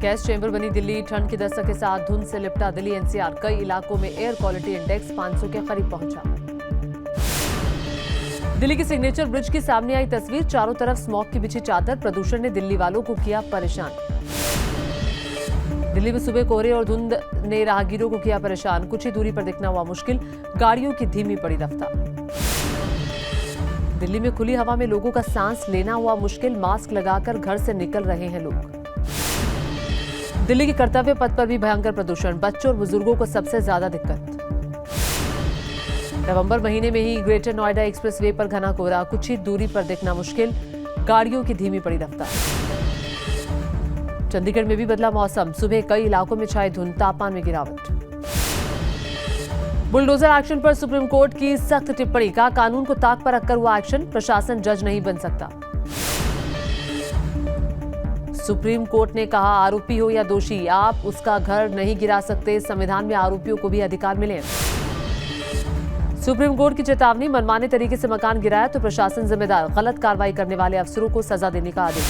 Gas chamber बनी दिल्ली, ठंड की दस्तक के साथ धुंध से लिपटा दिल्ली एनसीआर। कई इलाकों में एयर क्वालिटी इंडेक्स 500 के करीब पहुंचा। दिल्ली के सिग्नेचर ब्रिज की सामने आई तस्वीर, चारों तरफ स्मॉग की बिछी चादर। प्रदूषण ने दिल्ली वालों को किया परेशान। दिल्ली में सुबह कोहरे और धुंध ने राहगीरों को किया परेशान। कुछ ही दूरी पर दिखना हुआ मुश्किल, गाड़ियों की धीमी पड़ी रफ्तार। दिल्ली में खुली हवा में लोगों का सांस लेना हुआ मुश्किल, मास्क लगाकर घर से निकल रहे हैं लोग। दिल्ली के कर्तव्य पथ पर भी भयंकर प्रदूषण, बच्चों और बुजुर्गों को सबसे ज्यादा दिक्कत। नवंबर महीने में ही ग्रेटर नोएडा एक्सप्रेसवे पर घना कोहरा, कुछ ही दूरी पर दिखना मुश्किल, गाड़ियों की धीमी पड़ी रफ्तार। चंडीगढ़ में भी बदला मौसम, सुबह कई इलाकों में छाई धुंध, तापमान में गिरावट। बुलडोजर एक्शन पर सुप्रीम कोर्ट की सख्त टिप्पणी, कहा कानून को ताक पर रखकर हुआ एक्शन, प्रशासन जज नहीं बन सकता। सुप्रीम कोर्ट ने कहा आरोपी हो या दोषी, आप उसका घर नहीं गिरा सकते, संविधान में आरोपियों को भी अधिकार मिले। सुप्रीम कोर्ट की चेतावनी, मनमाने तरीके से मकान गिराया तो प्रशासन जिम्मेदार, गलत कार्रवाई करने वाले अफसरों को सजा देने का आदेश।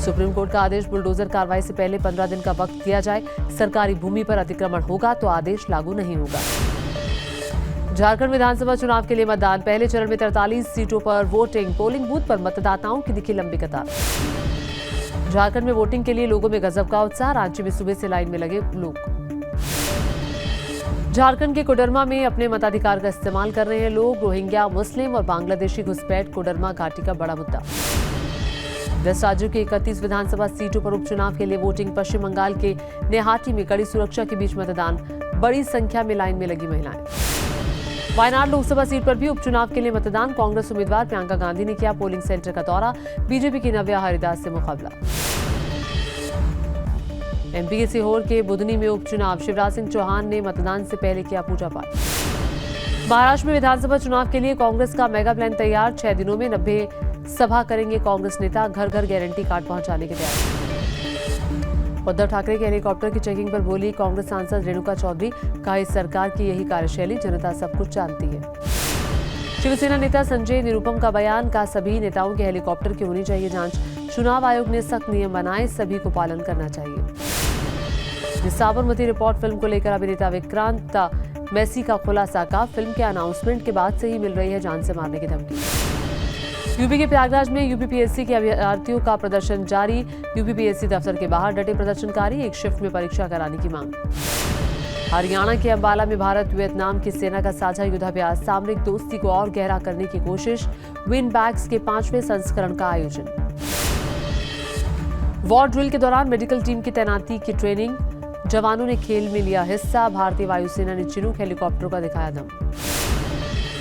सुप्रीम कोर्ट का आदेश, बुलडोजर कार्रवाई से पहले 15 दिन का वक्त दिया जाए। सरकारी भूमि पर अतिक्रमण होगा तो आदेश लागू नहीं होगा। झारखंड विधानसभा चुनाव के लिए मतदान, पहले चरण में 43 सीटों पर वोटिंग। पोलिंग बूथ पर मतदाताओं की दिखी लंबी कतार। झारखंड में वोटिंग के लिए लोगों में गजब का उत्साह, रांची में सुबह से लाइन में लगे लोग। झारखंड के कोडरमा में अपने मताधिकार का इस्तेमाल कर रहे हैं लोग। रोहिंग्या, मुस्लिम और बांग्लादेशी घुसपैठ कोडरमा घाटी का बड़ा मुद्दा। 10 राज्यों की 31 विधानसभा सीटों पर उपचुनाव के लिए वोटिंग। पश्चिम बंगाल के नेहाटी में कड़ी सुरक्षा के बीच मतदान, बड़ी संख्या में लाइन में लगी महिलाएं। वायनाड लोकसभा सीट पर भी उपचुनाव के लिए मतदान। कांग्रेस उम्मीदवार प्रियंका गांधी ने किया पोलिंग सेंटर का दौरा, बीजेपी की नव्या हरिदास से मुकाबला। एमपी के सीहोर के बुधनी में उपचुनाव, शिवराज सिंह चौहान ने मतदान से पहले किया पूजा पाठ। महाराष्ट्र में विधानसभा चुनाव के लिए कांग्रेस का मेगा प्लान तैयार, 6 दिनों में 90 सभा करेंगे कांग्रेस नेता, घर घर गारंटी कार्ड पहुंचाने की तैयारी। उद्धव ठाकरे के हेलीकॉप्टर की चेकिंग पर बोली कांग्रेस सांसद रेणुका चौधरी, कहा इस सरकार की यही कार्यशैली, जनता सब कुछ जानती है। शिवसेना नेता संजय निरुपम का बयान, कहा सभी नेताओं के हेलीकॉप्टर की होनी चाहिए जांच, चुनाव आयोग ने सख्त नियम बनाए, सभी को पालन करना चाहिए। साबरमती रिपोर्ट फिल्म को लेकर अभिनेता विक्रांत मैसी का खुलासा, का फिल्म के अनाउंसमेंट के बाद से ही मिल रही है जान से मारने की धमकी। यूपी के प्रयागराज में यूपीपीएससी के अभ्यर्थियों का प्रदर्शन जारी, यूपीपीएससी दफ्तर के बाहर डटे प्रदर्शनकारी, एक शिफ्ट में परीक्षा कराने की मांग। हरियाणा के अंबाला में भारत वियतनाम की सेना का साझा युद्धाभ्यास, सामरिक दोस्ती को और गहरा करने की कोशिश, विन बैग्स के 5वें संस्करण का आयोजन। वॉर ड्रिल के दौरान मेडिकल टीम की तैनाती की ट्रेनिंग, जवानों ने खेल में लिया हिस्सा, भारतीय वायुसेना ने चिनूक हेलीकॉप्टर का दिखाया दम।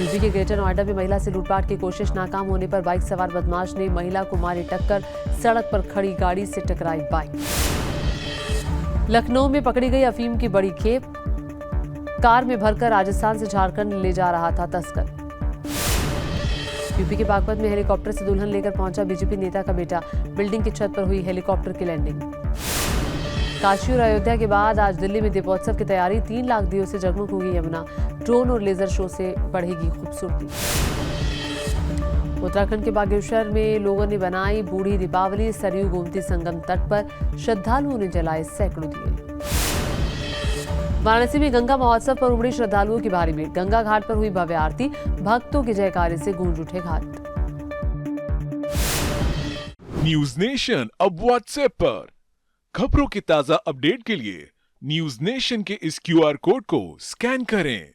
यूपी के ग्रेटर नोएडा में महिला से लूटपाट की कोशिश नाकाम होने पर बाइक सवार बदमाश ने महिला को मारी टक्कर, सड़क पर खड़ी गाड़ी से टकराई बाइक। लखनऊ में पकड़ी गई अफीम की बड़ी खेप, कार में भरकर राजस्थान से झारखंड ले जा रहा था तस्कर। यूपी के बागपत में हेलीकॉप्टर से दुल्हन लेकर पहुंचा बीजेपी नेता का बेटा, बिल्डिंग की छत पर हुई हेलीकॉप्टर की लैंडिंग। काशी और अयोध्या के बाद आज दिल्ली में दीपोत्सव की तैयारी, 3 लाख दियों से जगमग होगी यमुना, ड्रोन और लेजर शो से बढ़ेगी खूबसूरती। उत्तराखंड के बागेश्वर में लोगों ने बनाई बूढ़ी दीपावली, सरयू गोमती संगम तट पर श्रद्धालुओं ने जलाए सैकड़ों दिए। वाराणसी में गंगा महोत्सव पर उमड़ी श्रद्धालुओं की भारी भीड़, गंगा घाट पर हुई भव्य आरती, भक्तों के जयकारे से गूंज उठे घाट। न्यूज नेशन अब व्हाट्सएप पर, खबरों के ताजा अपडेट के लिए न्यूज नेशन के इस क्यूआर कोड को स्कैन करें।